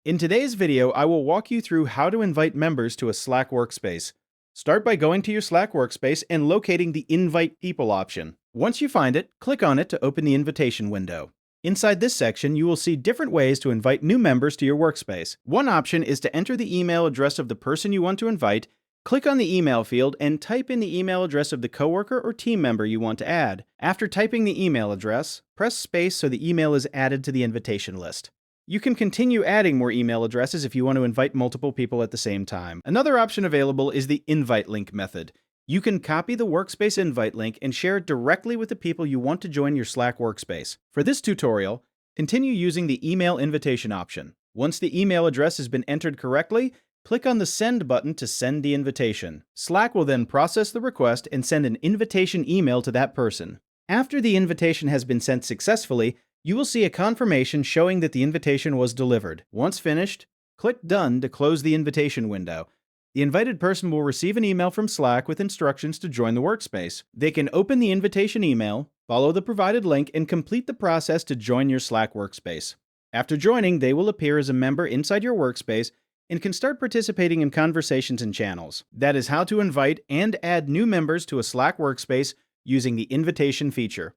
In today's video, I will walk you through how to invite members to a Slack workspace. Start by going to your Slack workspace and locating the Invite People option. Once you find it, click on it to open the invitation window. Inside this section, you will see different ways to invite new members to your workspace. One option is to enter the email address of the person you want to invite, click on the email field, and type in the email address of the coworker or team member you want to add. After typing the email address, press space so the email is added to the invitation list. You can continue adding more email addresses if you want to invite multiple people at the same time. Another option available is the invite link method. You can copy the workspace invite link and share it directly with the people you want to join your Slack workspace. For this tutorial, continue using the email invitation option. Once the email address has been entered correctly, click on the Send button to send the invitation. Slack will then process the request and send an invitation email to that person. After the invitation has been sent successfully, you will see a confirmation showing that the invitation was delivered. Once finished, click Done to close the invitation window. The invited person will receive an email from Slack with instructions to join the workspace. They can open the invitation email, follow the provided link, and complete the process to join your Slack workspace. After joining, they will appear as a member inside your workspace and can start participating in conversations and channels. That is how to invite and add new members to a Slack workspace using the invitation feature.